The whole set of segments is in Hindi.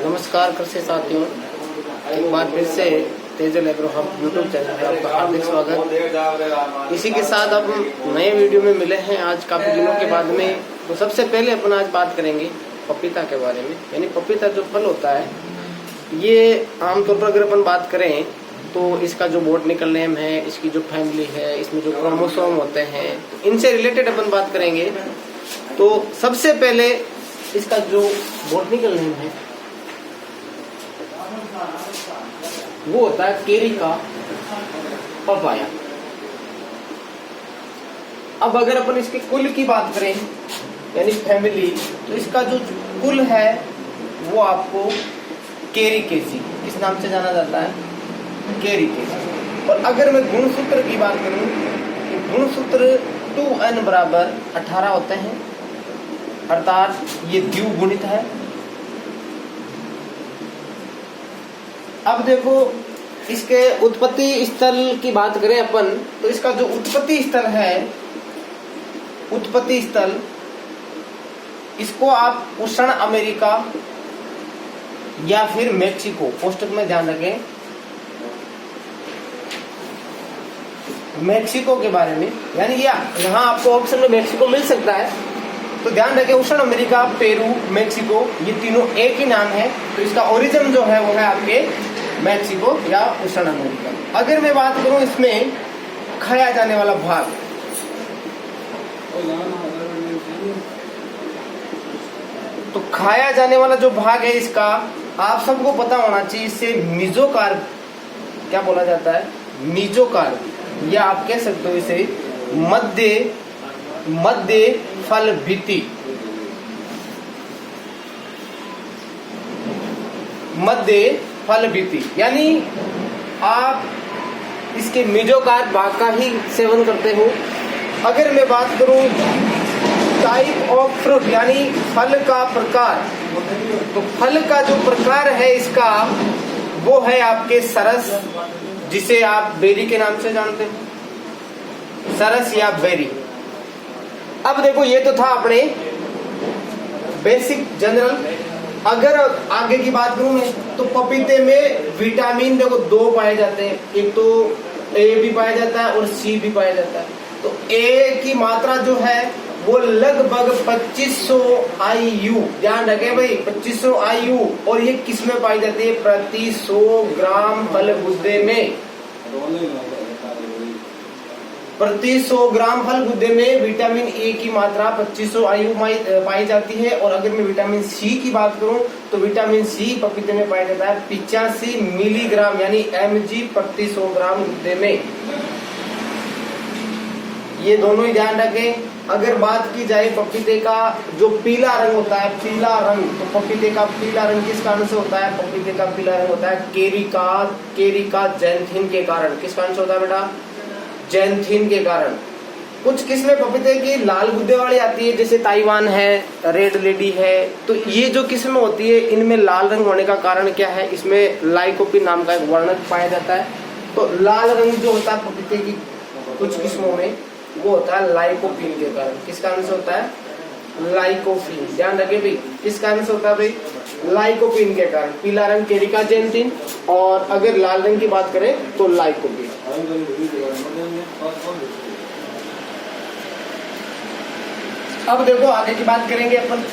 नमस्कार कृषि साथियों, एक बार फिर से Tejal agro hub YouTube channel पर आपका हार्दिक स्वागत। इसी के साथ अब नए वीडियो में मिले हैं आज काफी दिनों के बाद में। तो सबसे पहले अपन आज बात करेंगे पपीता के बारे में। यानी पपीता जो फल होता है, ये आमतौर पर अगर अपन बात करें तो इसका जो बॉटनिकल नेम है, इसकी जो फैमिली है, इसमें जो क्रोमोसोम होते हैं, तो इनसे रिलेटेड अपन बात करेंगे। तो सबसे पहले इसका जो बॉटनिकल नेम है वो होता है केरिका पपाया। अब अगर अपन इसके कुल की बात करें यानी फैमिली, तो इसका जो कुल है वो आपको केरिकेसी इस नाम से जाना जाता है, केरिकेसी। और अगर मैं गुणसूत्र की बात करूं तो गुणसूत्र 2n बराबर 18 होते हैं, अर्थात ये द्विगुणित है। अब देखो इसके उत्पत्ति स्थल की बात करें अपन, तो इसका जो उत्पत्ति स्थल है, उत्पत्ति स्थल इसको आप उष्ण अमेरिका या फिर मेक्सिको, पोस्टक में ध्यान रखें मेक्सिको के बारे में, यानी यहाँ आपको ऑप्शन में मेक्सिको मिल सकता है, तो ध्यान रखें उष्ण अमेरिका, पेरू, मेक्सिको ये तीनों एक ही नाम है। तो इसका ओरिजिन जो है वो है आपके मेक्सिको या उष्ण अमेरिका। अगर मैं बात करूं इसमें खाया जाने वाला भाग, तो खाया जाने वाला जो भाग है इसका आप सबको पता होना चाहिए, इससे मीजोकार्प क्या बोला जाता है, मीजोकार्प, या आप कह सकते हो इसे मध्य फल भित्ति, मध्य फल भित्ति, यानी आप इसके मेजोकार्प भाग का ही सेवन करते हो। अगर मैं बात करूं टाइप ऑफ फ्रूट यानी फल का प्रकार, तो फल का जो प्रकार है इसका वो है आपके सरस, जिसे आप बेरी के नाम से जानते हो, सरस या बेरी। अब देखो ये तो था अपने बेसिक जनरल। अगर आगे की बात करूं मैं, तो पपीते में विटामिन देखो 2 पाए जाते हैं, एक तो ए भी पाया जाता है और सी भी पाया जाता है। तो ए की मात्रा जो है वो लगभग 2500 IU, ध्यान रखें भाई 2500 IU, और ये किस में पाई जाती है, प्रति 100 ग्राम फल गुद्दे में, प्रति 100 ग्राम फल गुद्दे में विटामिन ए की मात्रा 2500 IU पाई जाती है। और अगर मैं विटामिन सी की बात करूं तो विटामिन सी पपीते में पाया जाता है 85 मिलीग्राम यानी mg प्रति 100 ग्राम गुद्दे में। ये दोनों ही ध्यान रखें। अगर बात की जाए पपीते का जो पीला रंग होता है, पीला रंग, तो पपीते का पीला रंग किस कारण से होता है, पपीते का पीला रंग होता है केरिका जैंथिन के कारण। किस कारण से होता है बेटा, जैंथिन के कारण। कुछ किस्में पपीते की लाल गुद्दे वाली आती है, जैसे ताइवान है, रेड लेडी है। तो ये जो किस्में होती है इनमें लाल रंग होने का कारण क्या है, इसमें लाइकोपिन नाम का एक वर्णक पाया जाता है। तो लाल रंग जो होता है पपीते की कुछ किस्मों में वो होता है लाइकोपिन के कारण। किस कारण से होता है, लाइकोपिन, ध्यान रखें भाई, किस कारण से होता है भाई, लाइकोपिन के कारण। पीला रंग केरिका जैंथिन, और अगर लाल रंग की बात करें तो लाइकोपिन। अब देखो आगे की बात करेंगे अपन,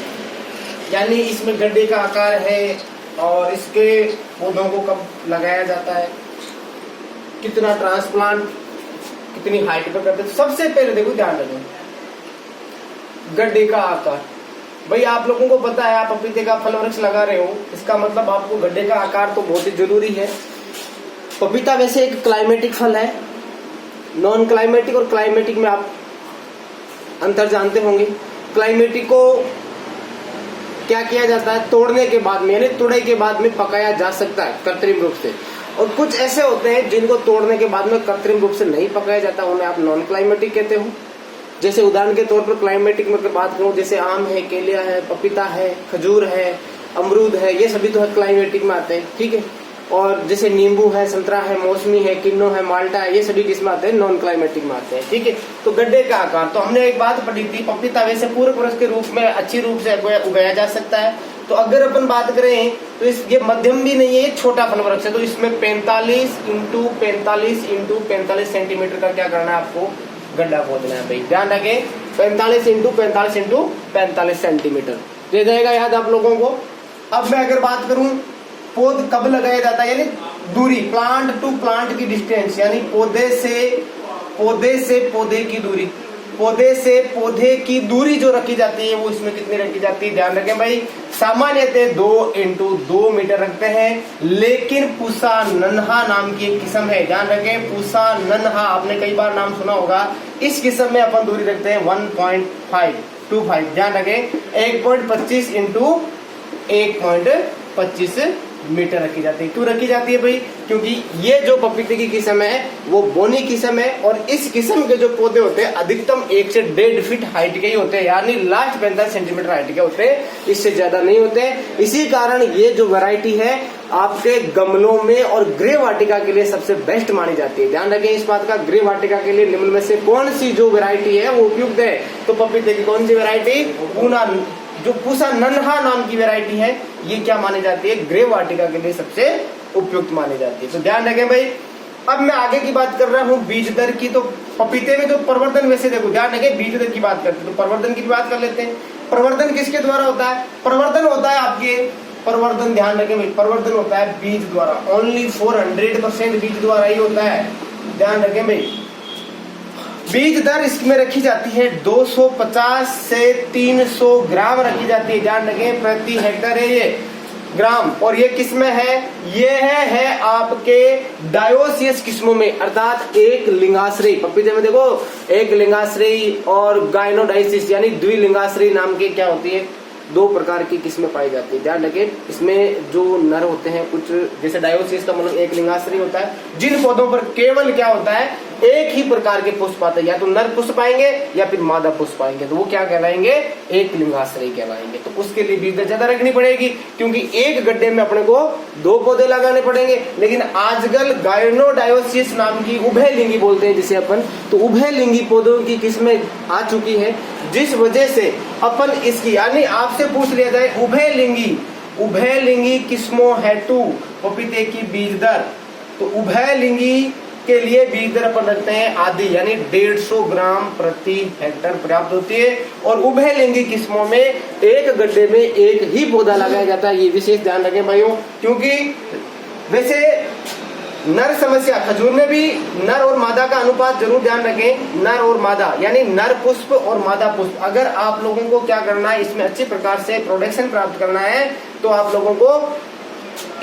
यानी इसमें गड्ढे का आकार है और इसके पौधों को कब लगाया जाता है, कितना ट्रांसप्लांट कितनी हाइट पर करते हैं। तो सबसे पहले देखो ध्यान रखें गड्ढे का आकार। भाई आप लोगों को पता है, आप पपीते का फल वृक्ष लगा रहे हो, इसका मतलब आपको गड्ढे का आकार तो बहुत ही जरूरी है। पपीता वैसे एक क्लाइमेटिक फल है, नॉन क्लाइमेटिक और क्लाइमेटिक में आप अंतर जानते होंगे। क्लाइमेटिक को क्या किया जाता है, तोड़ने के बाद में यानी तुड़ाई के बाद में पकाया जा सकता है कृत्रिम रूप से, और कुछ ऐसे होते हैं जिनको तोड़ने के बाद में कृत्रिम रूप से नहीं पकाया जाता, उन्हें आप नॉन क्लाइमेटिक कहते हो। जैसे उदाहरण के तौर पर क्लाइमेटिक में अगर बात करूं, जैसे आम है, केलिया है, पपीता है, खजूर है, अमरूद है, ये सभी तो क्लाइमेटिक में आते हैं, ठीक है। और जैसे नींबू है, संतरा है, मौसमी है, किन्नो है, माल्टा है, ये सभी किसमें आते हैं, नॉन क्लाइमेटिक में आते हैं, ठीक है। तो गड्ढे का आकार, तो हमने एक बात पढ़ी थी, पपीता वैसे पूरे पुरुष के रूप में अच्छी रूप से उगाया जा सकता है, तो अगर अपन बात करें तो ये मध्यम भी नहीं है, ये छोटा फल वृक्ष है, तो इसमें 45 इंटू 45 सेंटीमीटर का क्या करना है आपको, गड्ढा खोदना है भाई। ध्यान रखें 45 इंटू 45 सेंटीमीटर दे जाएगा याद आप लोगों को। अब मैं अगर बात करूं पौध कब लगाया जाता है, यानी दूरी, प्लांट टू प्लांट की डिस्टेंस, यानी पौधे से पौधे की दूरी जो रखी जाती है वो इसमें कितनी रखी जाती है, ध्यान रखें भाई। सामान्यतः 2 इंटू 2 मीटर रखते हैं, लेकिन पूसा नन्हा नाम की एक किस्म है, ध्यान रखें पूसा नन्हा, आपने कई बार नाम सुना होगा। इस किस्म में अपन दूरी रखते हैं 1.525, ध्यान रखें 1.25 इंटू 1.25 मीटर रखी जाती है। क्यों रखी जाती है भाई, क्योंकि ये जो पपीते की किस्म है वो बोनी किस्म है, और इस किस्म के जो पौधे होते हैं अधिकतम 1 से 1.5 फीट हाइट के ही होते हैं, यानी लास्ट 45 सेंटीमीटर हाइट के होते हैं, इससे ज्यादा नहीं होते। इसी कारण ये जो वैरायटी है आपके गमलों में और गृह वाटिका के लिए सबसे बेस्ट मानी जाती है। ध्यान रखें इस बात का, गृह वाटिका के लिए निम्न में से कौन सी जो वैरायटी है वो उपयुक्त है, तो पपीते की कौन सी वैरायटी, जो पूसा नन्हा नाम की वैरायटी है, ये क्या मानी जाती है, गृह वाटिका के लिए सबसे उपयुक्त मानी जाती है। तो ध्यान रखें भाई। अब मैं आगे की बात कर रहा हूँ बीज दर की। तो पपीते में तो प्रवर्धन, वैसे देखो ध्यान रखें बीज दर की बात करते हैं तो प्रवर्धन की बात कर लेते हैं। प्रवर्धन किसके द्वारा होता है, प्रवर्धन होता है आपके, प्रवर्धन ध्यान रखें भाई, प्रवर्धन होता है बीज द्वारा, ओनली 400% बीज द्वारा ही होता है, ध्यान रखें भाई। बीज दर इसमें रखी जाती है 250 से 300 ग्राम रखी जाती है, ध्यान रखें प्रति हेक्टर है ये ग्राम, और ये किस्में है, ये है आपके डायोसियस किस्मों में, अर्थात एक लिंगाश्रयी। पपीते में देखो एक लिंगाश्रयी और गायनोडाइसिस यानी द्विलिंगाश्रयी नाम की क्या होती है, 2 प्रकार की किस्में पाई जाती है, ध्यान रखें। इसमें जो नर होते हैं कुछ, जैसे डायोसिस का मतलब एक लिंगाश्रयी होता है, जिन पौधों पर केवल क्या होता है एक ही प्रकार के पुष्प आते हैं, या तो नर पुष्प आएंगे या फिर मादा पुष्प आएंगे, तो वो क्या कहलाएंगे, एक लिंगाश्रयी कहलाएंगे। तो उसके लिए बीज दर ज्यादा रखनी पड़ेगी, क्योंकि एक गड्ढे में अपने को 2 पौधे लगाने पड़ेंगे। लेकिन आजकल गायनोडायोसिस नाम की उभयलिंगी बोलते हैं जिसे अपन, तो उभयलिंगी पौधों की किस्में आ चुकी है, जिस वजह से अपन इसकी, यानी आपसे पूछ लिया जाए उभयलिंगी किस्मों हेतु पपीते की बीज दर, तो उभयलिंगी के लिए बीज दर अपन रखते हैं आदि, यानी 150 ग्राम प्रति हेक्टर प्राप्त होती है। और उभयलिंगी किस्मों में एक गड्ढे में एक ही पौधा लगाया जाता है, ये विशेष ध्यान रखें भाइयों, क्योंकि वैसे नर समस्या, खजूर में भी नर और मादा का अनुपात जरूर ध्यान रखें, नर और मादा यानी नर पुष्प और मादा पुष्प। अगर आप लोगों को क्या करना है, इसमें अच्छी प्रकार से प्रोडक्शन प्राप्त करना है, तो आप लोगों को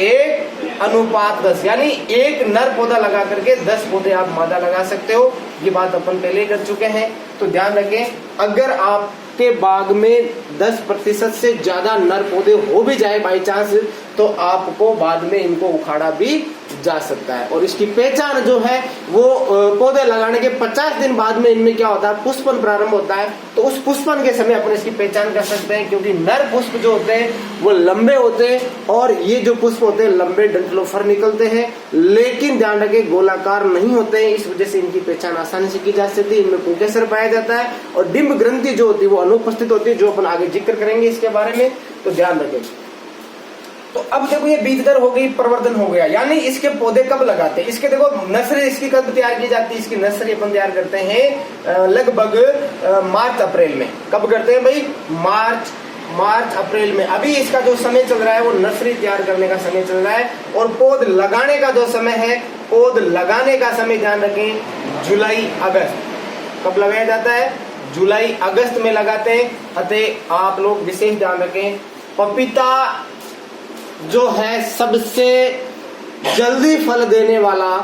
1:10 यानी एक नर पौधा लगा करके 10 पौधे आप मादा लगा सकते हो। ये बात अपन पहले कर चुके हैं, तो ध्यान रखें। अगर आपके बाग में 10% से ज्यादा नर पौधे हो भी जाए बाई चांस, तो आपको बाद में इनको उखाड़ा भी जा सकता है। और इसकी पहचान जो है वो पौधे लगाने के 50 दिन बाद में इनमें क्या होता है, पुष्पन प्रारंभ होता है। तो उस पुष्पन के समय अपन इसकी पहचान कर सकते हैं, क्योंकि नर पुष्प जो होते हैं वो लंबे होते हैं, और ये जो पुष्प होते हैं लंबे डंठलों निकलते हैं, लेकिन ध्यान रखें गोलाकार नहीं होते हैं। इस वजह से इनकी पहचान आसानी से की जा सकती है। इनमें पुंकेसर पाया जाता है, और डिंब ग्रंथि जो होती है वो अनुपस्थित होती है, जो अपन आगे जिक्र करेंगे इसके बारे में, तो ध्यान रखें। तो अब देखो ये बीज दर हो गई, प्रवर्धन हो गया, यानी इसके पौधे कब लगाते हैं। इसके देखो नर्सरी इसकी कब तैयार की जाती है, इसकी नर्सरी अपन तैयार करते हैं लगभग मार्च अप्रैल में। कब करते हैं भाई, मार्च अप्रैल में। अभी इसका जो समय चल रहा है वो नर्सरी तैयार करने का समय चल रहा है, और पौध लगाने का जो समय है, पौध लगाने का समय ध्यान रखें जुलाई अगस्त। कब लगाया जाता है, जुलाई अगस्त में लगाते हैं। अतः आप लोग विशेष ध्यान रखें, पपीता जो है सबसे जल्दी फल देने वाला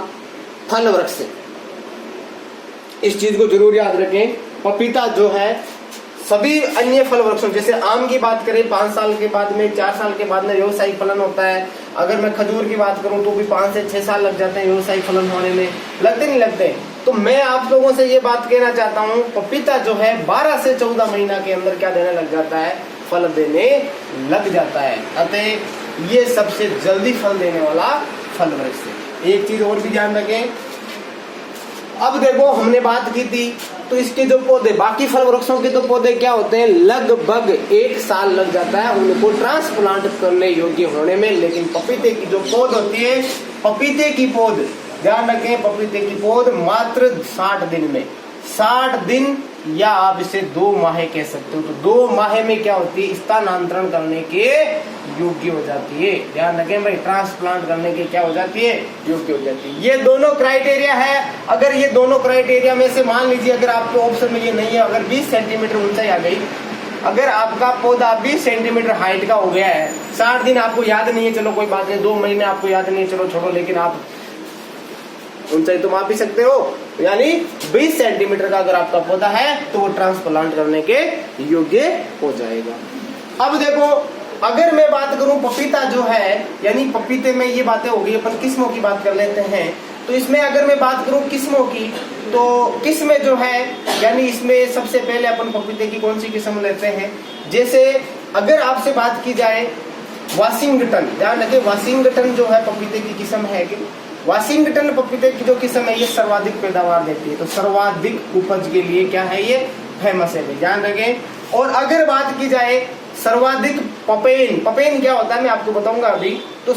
फल वृक्ष है, इस चीज को जरूर याद रखें। पपीता जो है सभी अन्य फल वृक्षों, जैसे आम की बात करें 5 साल के बाद में, 4 साल के बाद में व्यवसायिक फलन होता है। अगर मैं खजूर की बात करूं तो भी 5 से 6 साल लग जाते हैं व्यवसायिक फलन होने में, लगते नहीं लगते। तो मैं आप लोगों से ये बात कहना चाहता हूं, पपीता जो है 12 से 14 महीना के अंदर क्या देने लग जाता है, फल देने लग जाता है। अतः ये सबसे जल्दी फल देने वाला फल वृक्ष है। एक चीज और भी ध्यान रखें, अब देखो हमने बात की थी तो इसके जो पौधे, बाकी फल वृक्षों के तो पौधे क्या होते हैं, लगभग 1 साल लग जाता है उनको ट्रांसप्लांट करने योग्य होने में। लेकिन पपीते की जो पौध होती है, पपीते की पौध, ध्यान रखें, पपीते की पौध मात्र 60 दिन में, 60 दिन या आप इसे 2 माह कह सकते हो, तो 2 माह में क्या होती है, स्थानांतरण करने के योग्य हो जाती है। ध्यान रखें भाई, ट्रांसप्लांट करने के क्या हो जाती है, योग्य हो जाती है। ये दोनों क्राइटेरिया है। अगर ये दोनों क्राइटेरिया में से मान लीजिए अगर आपके ऑप्शन में ये नहीं है, अगर 20 सेंटीमीटर ऊंचाई आ गई, अगर आपका पौधा 20 सेंटीमीटर हाइट का हो गया है, 60 दिन आपको याद नहीं है, चलो कोई बात नहीं, 2 महीने आपको याद नहीं है, चलो छोड़ो, लेकिन आप ऊंचाई तो माप ही सकते हो, यानी 20 सेंटीमीटर का अगर आपका पौधा है तो वो ट्रांसप्लांट करने के योग्य हो जाएगा। अब देखो, अगर मैं बात करूं पपीता जो है, यानी पपीते में ये बातें हो गई, अपन किस्मों की बात कर लेते हैं। तो इसमें अगर मैं बात करूं किस्मों की, तो किस्में जो है, यानी इसमें सबसे पहले अपन पपीते की कौन सी किस्म लेते हैं, जैसे अगर आपसे बात की जाए वाशिंगटन, ध्यान रखें, वाशिंगटन जो है पपीते की किस्म है कि वाशिंगटन पपीते की जो किस्म है ये सर्वाधिक पैदावार देती है, तो सर्वाधिक उपज के लिए क्या है, ये फेमस है, ध्यान रखें। और अगर बात की जाए सर्वाधिक पपेन, पपेन क्या होता है मैं आपको बताऊंगा अभी, तो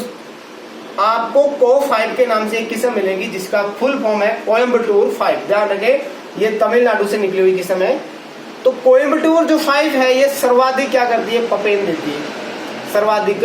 आपको को5 के नाम से एक किस्म मिलेगी जिसका फुल फॉर्म है कोयम्बटूर 5, ध्यान रखें, ये तमिलनाडु से निकली हुई किस्म है। तो कोयम्बटूर जो 5 है ये सर्वाधिक क्या करती है, पपेन देती है, सर्वाधिक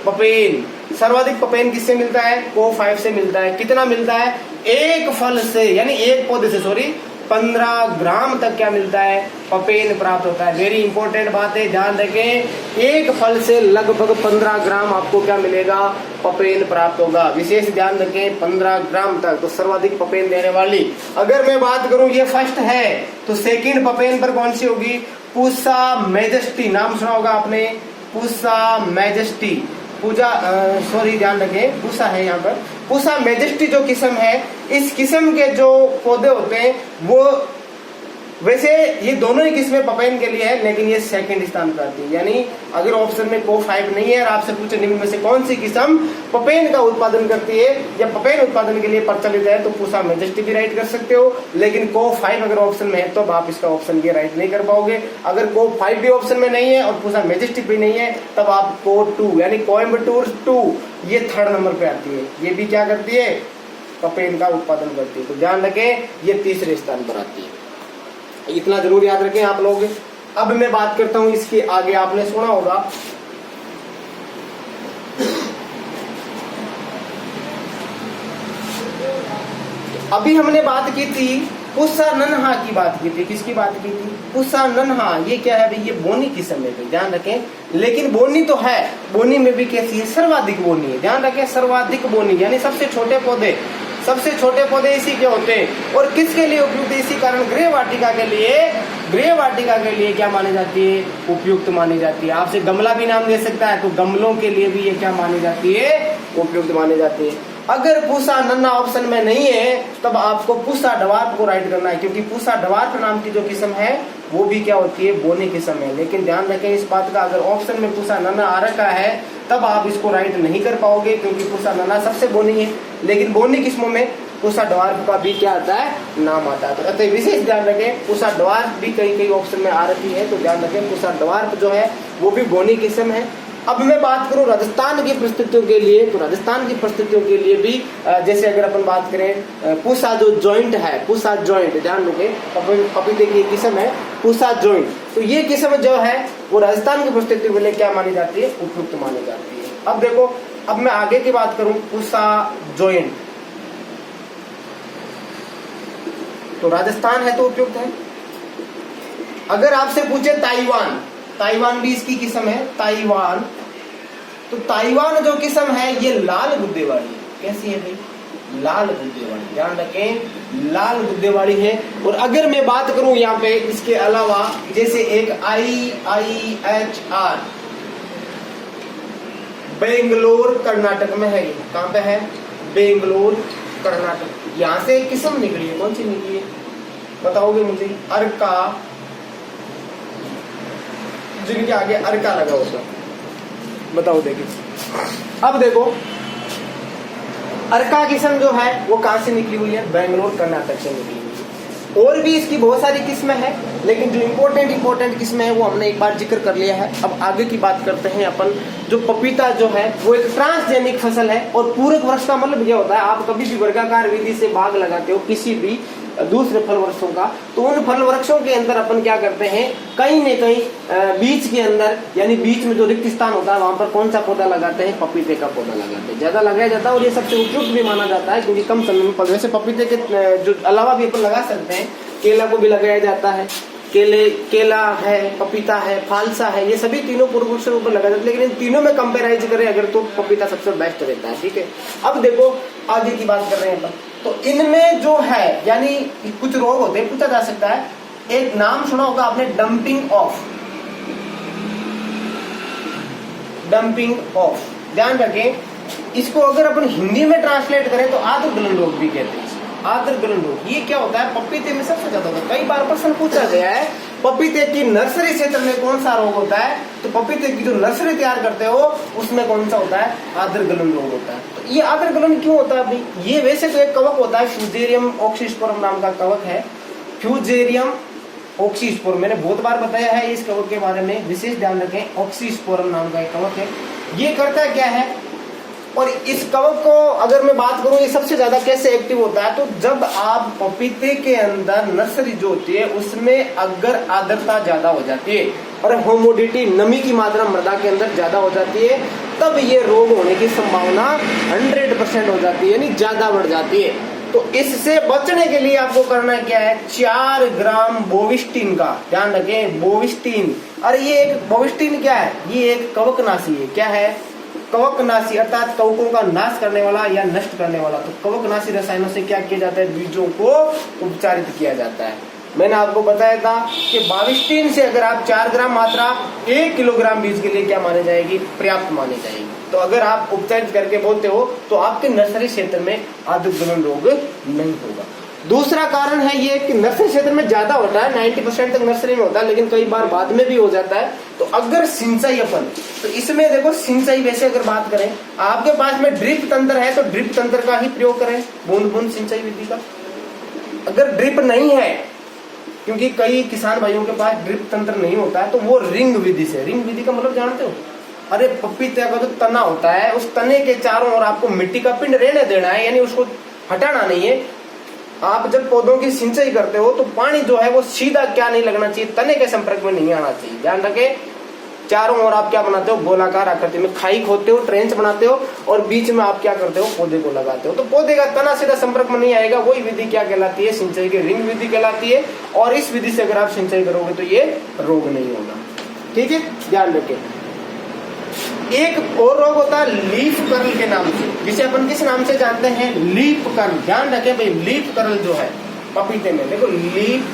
पपेन। सर्वाधिक पपेन किससे मिलता है, को5 से मिलता है। कितना मिलता है, एक फल से, यानी एक पौधे से, सॉरी, 15 ग्राम तक क्या मिलता है, पपेन प्राप्त होता है। वेरी इंपॉर्टेंट बात है, ध्यान रखें, एक फल से लगभग 15 ग्राम आपको क्या मिलेगा, पपेन प्राप्त होगा। विशेष ध्यान रखें, 15 ग्राम तक, तो सर्वाधिक पपेन देने वाली। अगर मैं बात करूं ये फर्स्ट है, तो सेकंड पपेन पर कौन सी होगी, पूसा मैजेस्टी, नाम सुना होगा आपने, पूसा मैजेस्टी, सॉरी ध्यान रखें, पूसा है यहाँ पर, पूसा मैजेस्टी जो किस्म है, इस किस्म के जो पौधे होते हैं वो, वैसे ये दोनों ही किस्में पपेन के लिए है, लेकिन ये सेकंड स्थान पर आती है। यानी अगर ऑप्शन में को5 नहीं है और आपसे पूछे निम्न में से कौन सी किस्म पपेन का उत्पादन करती है या पपेन उत्पादन के लिए प्रचलित है, तो पूसा मैजेस्टी भी राइट कर सकते हो। लेकिन को5 अगर ऑप्शन में है तो आप इसका ऑप्शन ये राइट नहीं कर पाओगे। अगर को5 भी ऑप्शन में नहीं है और पूसा मैजेस्टी भी नहीं है, तब आप को2 यानी कोयम्बटूर 2 ये 3rd नंबर पे आती है। ये भी क्या करती है, पपेन का उत्पादन करती है। तो ध्यान रखें, ये 3रे स्थान पर आती है, इतना जरूर याद रखें आप लोग। अब मैं बात करता हूं इसके आगे, आपने सुना होगा अभी हमने बात की थी पुसा नन्हा की बात की थी, किसकी बात की थी, पुसा नन्हा। ये क्या है भाई, ये बोनी किस्म है, ध्यान रखें। लेकिन बोनी तो है, बोनी में भी कैसी है, सर्वाधिक बोनी है, ध्यान रखें, सर्वाधिक बोनी, यानी सबसे छोटे पौधे, सबसे छोटे पौधे इसी के होते हैं। और किसके लिए उपयुक्त है, इसी कारण गृह वाटिका के लिए, गृह वाटिका के लिए क्या मानी जाती है, उपयुक्त मानी जाती है। आपसे गमला भी नाम दे सकता है, तो गमलों के लिए भी ये क्या मानी जाती है, उपयुक्त मानी जाती है। अगर पूसा नन्हा ऑप्शन में नहीं है, तब आपको पूसा डवार्फ को राइट करना है, क्योंकि पूसा डवार्फ नाम की जो किस्म है वो भी क्या होती है, बोनी किस्म है। लेकिन ध्यान रखें इस बात का, अगर ऑप्शन में पूसा नन्हा आ रखा है तब आप इसको राइट नहीं कर पाओगे, क्योंकि पूसा नन्हा सबसे बोनी है। लेकिन बोनी किस्मों में पूसा डवार्फ का भी क्या आता है, नाम आता है। तो अतः विशेष ध्यान रखें, पूसा डवार्फ भी कई कई ऑप्शन में आ रखी है, तो ध्यान रखें पूसा डवार्फ जो है वो भी बोनी किस्म है। अब मैं बात करूं राजस्थान की परिस्थितियों के लिए, तो राजस्थान की परिस्थितियों के लिए भी जैसे अगर अपन बात करें पूसा जो जॉइंट है, पूसा जॉइंट, ध्यान रखें, पपीते की किस्म है पूसा जॉइंट, तो ये किस्म जो है वो राजस्थान की परिस्थितियों के लिए क्या मानी जाती है, उपयुक्त मानी जाती है। अब देखो, अब मैं आगे की बात करूं, पूसा जॉइंट, तो राजस्थान है तो उपयुक्त है। अगर आपसे पूछे ताइवान, ताइवान भी इसकी किस्म है, ताइवान, तो ताइवान जो किस्म है ये लाल गुद्दे वाली है। कैसी है भाई, लाल गुद्दे वाली, ध्यान रखें, लाल गुद्दे वाली है। और अगर मैं बात करूं यहाँ पे इसके अलावा, जैसे एक IIHR बेंगलोर कर्नाटक में है, ये कहां पे है, बेंगलोर कर्नाटक। यहां से एक किस्म निकली है, कौन सी निकली है बताओगे मुझे, अर्का, जिनके आगे अर्का लगा होता, बताओ देखिए। अब देखो अर्का किस्म जो है वो कहां से निकली हुई है, बेंगलोर कर्नाटक से निकली हुई है। और भी इसकी बहुत सारी किस्में हैं, लेकिन जो इम्पोर्टेंट किस्में हैं वो हमने एक बार जिक्र कर लिया है। अब आगे की बात करते हैं अपन। जो पपीता जो है वो एक ट्रांसजेनिक फसल है, और पूरक वृक्ष का मतलब क्या होता है, आप कभी भी वर्गाकार विधि से बाग लगाते हो किसी भी दूसरे फल वृक्षों का, तो उन फल वृक्षों के अंदर अपन क्या करते हैं, कहीं न कहीं बीच के अंदर, यानी बीच में जो रिक्त स्थान होता है वहां पर कौन सा पौधा लगाते हैं, पपीते का पौधा लगाते हैं, ज्यादा लगाया जाता है और ये सबसे उपयुक्त भी माना जाता है, क्योंकि कम समय में फल। वैसे पपीते के जो अलावा भी अपन लगा सकते हैं, केला को भी लगाया जाता है, केला है, पपीता है, फालसा है, ये सभी तीनों पूर्व वृक्षों पर लगाया जाता है, लेकिन इन तीनों में कंपेराइज करें अगर तो पपीता सबसे बेस्ट रहता है। ठीक है, अब देखो आगे की बात कर रहे हैं अपन। तो इनमें जो है, यानी कुछ रोग होते हैं, पूछा जा सकता है, एक नाम सुना होगा आपने, डंपिंग ऑफ। ध्यान रखें, इसको अगर अपन हिंदी में ट्रांसलेट करें तो आद्र गलन रोग भी कहते हैं। आद्र गलन रोग ये क्या होता है, पपीते में सबसे ज्यादा होता है। कई बार प्रश्न पूछा गया है, पपीते की नर्सरी क्षेत्र में कौन सा रोग होता है, तो पपीते की जो नर्सरी तैयार करते हो उसमें कौन सा होता है, आद्र गलन रोग होता है। तो ये आद्र गलन क्यों होता है भाई, ये वैसे तो एक कवक होता है, फ्यूजेरियम ऑक्सीस्पोरम नाम का कवक है, फ्यूजेरियम ऑक्सीस्पोरम, मैंने बहुत बार बताया है इस कवक के बारे में, विशेष ध्यान रखें, ऑक्सीस्पोरम नाम का एक कवक है। ये करता क्या है, और इस कवक को अगर मैं बात करूं ये सबसे ज्यादा कैसे एक्टिव होता है, तो जब आप पपीते के अंदर नर्सरी जो होती है उसमें अगर आर्द्रता ज्यादा हो जाती है और ह्यूमिडिटी, नमी की मात्रा मृदा के अंदर ज्यादा हो जाती है, तब ये रोग होने की संभावना 100% हो जाती है, यानी ज्यादा बढ़ जाती है। तो इससे बचने के लिए आपको करना क्या है, 4 ग्राम बोविस्टिन का, ध्यान रखें, बोविस्टिन। अरे ये एक बोविस्टिन क्या है, ये एक कवकनाशी है। क्या है, कवकनाशी, अर्थात कवकों का नाश करने वाला या नष्ट करने वाला। तो कवकनाशी रसायनों से क्या किया जाता है, बीजों को उपचारित किया जाता है। मैंने आपको बताया था कि बाविस्टीन से अगर आप 4 ग्राम मात्रा 1 किलोग्राम बीज के लिए क्या मानी जाएगी, पर्याप्त मानी जाएगी। तो अगर आप उपचारित करके बोते हो तो आपके नर्सरी क्षेत्र में आद्र गलन रोग नहीं होगा। दूसरा कारण है ये कि नर्सरी क्षेत्र में ज्यादा होता है, 90% तक नर्सरी में होता है, लेकिन कई बार बाद में भी हो जाता है। तो अगर सिंचाई अपन, तो इसमें देखो सिंचाई वैसे अगर बात करें, आपके पास में ड्रिप तंत्र है तो ड्रिप तंत्र का ही प्रयोग करें, बूंद बूंद सिंचाई विधि का। अगर ड्रिप नहीं है, क्योंकि कई किसान भाइयों के पास ड्रिप तंत्र नहीं होता है, तो वो रिंग विधि से, रिंग विधि का मतलब जानते हो, अरे पपीते का जो तना होता है उस तने के चारों ओर आपको मिट्टी का पिंड रहने देना है, यानी उसको हटाना नहीं है। आप जब पौधों की सिंचाई करते हो तो पानी जो है वो सीधा क्या नहीं लगना चाहिए, तने के संपर्क में नहीं आना चाहिए। ध्यान रखें, चारों ओर आप क्या बनाते हो, गोलाकार आकृति में खाई खोदते हो, ट्रेंच बनाते हो, और बीच में आप क्या करते हो, पौधे को लगाते हो। तो पौधे का तना सीधा संपर्क में नहीं आएगा, वही विधि क्या कहलाती है, सिंचाई की रिंग विधि कहलाती है। और इस विधि से अगर आप सिंचाई करोगे तो ये रोग नहीं होगा। ठीक है, ध्यान रखें। एक और रोग होता है लीफ कर्ल के नाम से, जिसे अपन किस नाम से जानते हैं, लीफ कर्ल। ध्यान रखें भाई, लीफ कर्ल जो है पपीते में, देखो लीफ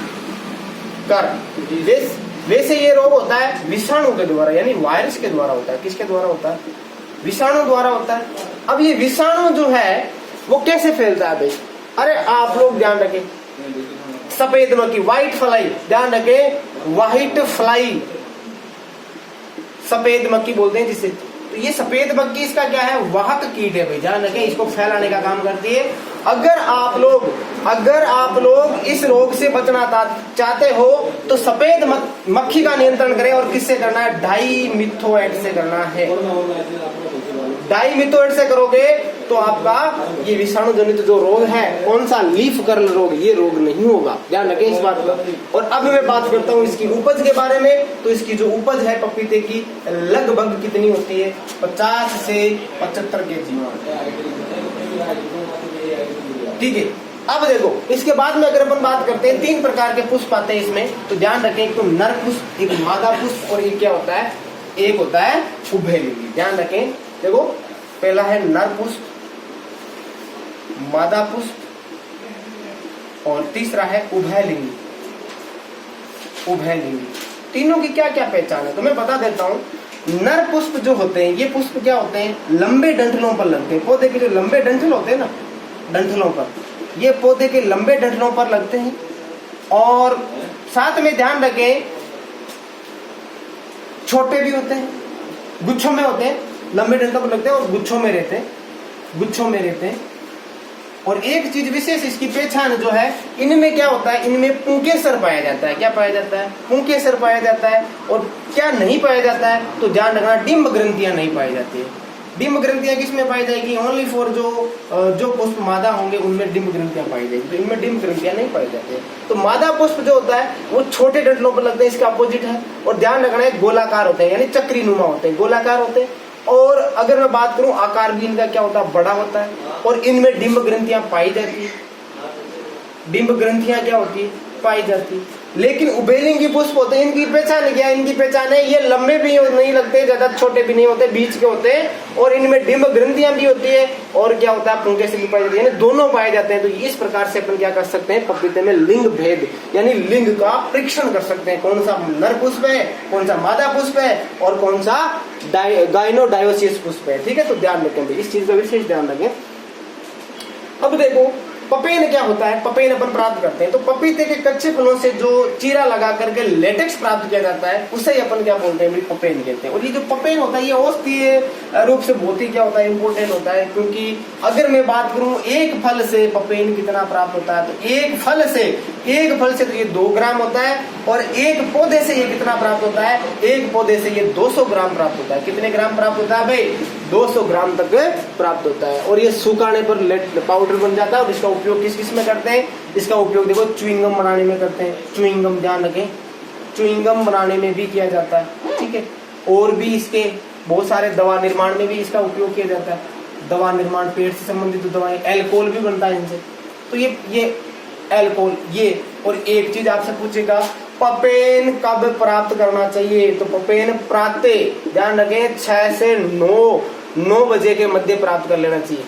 कर्ल, वैसे ये रोग होता है विषाणु के द्वारा, यानी वायरस के द्वारा होता है। किसके द्वारा होता है, विषाणु द्वारा होता है। अब ये विषाणु जो है वो कैसे फैलता है भाई, अरे आप लोग ध्यान रखें, सफेद मक्खी, व्हाइट फ्लाई, ध्यान रखें, व्हाइट फ्लाई, सफेद मक्खी बोलते हैं जिसे। तो ये सफेद मक्खी इसका क्या है, वाहक कीट है भाई, ध्यान रखें, इसको फैलाने का काम करती है। अगर आप लोग इस रोग से बचना चाहते हो तो सफेद मक्खी का नियंत्रण करें। और किससे करना है, डाइमिथोएट से करना है। डाइमिथोएट से करोगे तो आपका ये विषाणु जनित जो रोग है, कौन सा, लीफ कर्ल रोग, ये रोग नहीं होगा। ध्यान रखें इस बात को। और अब मैं बात करता हूँ इसकी उपज के बारे में। तो इसकी जो उपज है पपीते की लगभग कितनी होती है, 50 से 75 केजी। ठीक है, अब देखो इसके बाद में अगर अपन बात करते हैं, 3 प्रकार के पुष्प आते हैं इसमें। तो ध्यान रखें, एक तो नर पुष्प, एक मादा पुष्प, और एक क्या होता है, एक होता है उभयलिंगी। ध्यान रखें, देखो पहला है नर पुष्प, मादा पुष्प, और तीसरा है उभयलिंगी। उभयलिंगी तीनों की क्या क्या पहचान है तो मैं बता देता हूँ। नर पुष्प जो होते हैं, ये पुष्प क्या होते हैं, लंबे डंठलों पर लगते हैं। पौधे के जो लंबे डंठल होते हैं ना, डंठलों पर, ये पौधे के लंबे डंठलों पर लगते हैं। और साथ में ध्यान रखें, छोटे भी होते हैं, गुच्छों में होते हैं, लंबे डंठलों पर लगते हैं और गुच्छों में रहते हैं, और एक चीज विशेष इसकी पहचान जो है, इनमें क्या होता है, इनमें पुंकेसर पाया जाता है। क्या पाया जाता है? पुंकेसर पाया जाता है। और क्या नहीं पाया जाता है, तो ध्यान रखना, डिंब ग्रंथियां नहीं पाई जाती है। डिंब ग्रंथियां किसमें पाई जाएगी? ओनली फॉर जो पुष्प मादा होंगे उनमें डिंब ग्रंथियां पाई जाएगी, तो इनमें डिंब ग्रंथियां नहीं पाई जाती है। तो मादा पुष्प जो होता है वो छोटे डंठलों पर लगते हैं, इसका अपोजिट है। और ध्यान रखना है, गोलाकार होते हैं, यानी चक्री नुमा होते हैं, गोलाकार होते हैं। और अगर मैं बात करूं, आकार भी इनका क्या होता है? बड़ा होता है। और इनमें डिंब ग्रंथियां पाई जाती है। डिंब ग्रंथियां क्या होती है? पाई जाती है। लेकिन उभयलिंगी पुष्प होते हैं, इनकी पहचान क्या है? इनकी पहचान है, ये लंबे भी नहीं लगते, ज्यादा छोटे भी नहीं होते, बीच के होते हैं। और इनमें डिंब ग्रंथियां भी होती है, और क्या होता है? पुंकेसर भी पाई जाती है, यानी दोनों पाए जाते हैं। तो इस प्रकार से अपन क्या कर सकते हैं? पपीते में लिंग भेद यानी लिंग का परीक्षण कर सकते हैं। कौन सा नर पुष्प है, कौन सा मादा पुष्प है, और कौन सा गाइनोडायोसियस पुष्प है। ठीक है, तो ध्यान रखें, इस चीज का विशेष ध्यान रखें। अब देखो, पपेन क्या होता है? पपेन अपन प्राप्त करते हैं, तो पपीते के कच्चे फलों से जो चीरा लगा करके लेटेक्स प्राप्त किया जाता है, उसे ही अपन क्या बोलते हैं? पपेन कहते हैं। और ये जो पपेन होता है, ये औषधीय रूप से बहुत ही क्या होता है? इंपॉर्टेंट होता है। क्योंकि अगर मैं बात करूं एक फल से पपेन कितना प्राप्त होता है, तो एक फल से तो ये 2 ग्राम होता है। और एक पौधे से ये कितना प्राप्त होता है? एक पौधे से ये 200 ग्राम प्राप्त होता है। कितने ग्राम प्राप्त होता है भाई? 200 ग्राम तक प्राप्त होता है। और ये सुखाने पर पाउडर बन जाता है। और इसका उपयोग किस किस में करते हैं? इसका उपयोग देखो, च्युइंगम बनाने में करते हैं। च्युइंगम, ध्यान रखें, च्युइंगम बनाने में भी किया जाता है। ठीक है, और भी इसके बहुत सारे दवा निर्माण में भी इसका उपयोग किया जाता है। दवा निर्माण, पेट से संबंधित दवाएं, अल्कोहल भी बनता है इनसे। तो ये अल्कोहल, ये। और एक चीज आपसे पूछेगा, पपेन कब प्राप्त करना चाहिए? तो पपेन प्रातः, ध्यान रखें, 6 से 9 बजे के मध्य प्राप्त कर लेना चाहिए।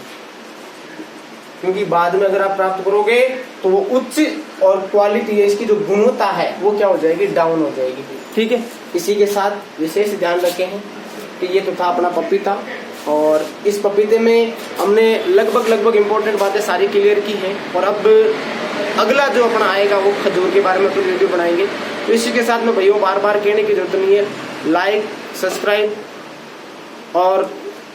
क्योंकि बाद में अगर आप प्राप्त करोगे तो वो उच्च और क्वालिटी है, इसकी जो गुणवत्ता है वो क्या हो जाएगी? डाउन हो जाएगी। ठीक है, इसी के साथ विशेष ध्यान रखे हैं कि ये तो था अपना पपीता। और इस पपीते में हमने लगभग इंपॉर्टेंट बातें सारी क्लियर की हैं। और अब अगला जो अपना आएगा वो खजूर के बारे में फिर वीडियो बनाएंगे। तो इसी के साथ में भैया बार कहने की जरूरत नहीं है, लाइक, सब्सक्राइब। और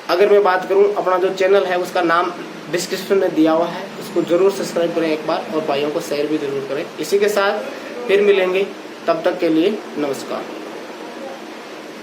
अगर मैं बात करूं, अपना जो चैनल है उसका नाम डिस्क्रिप्शन में दिया हुआ है, उसको जरूर सब्सक्राइब करें एक बार, और भाइयों को शेयर भी जरूर करें। इसी के साथ फिर मिलेंगे, तब तक के लिए नमस्कार।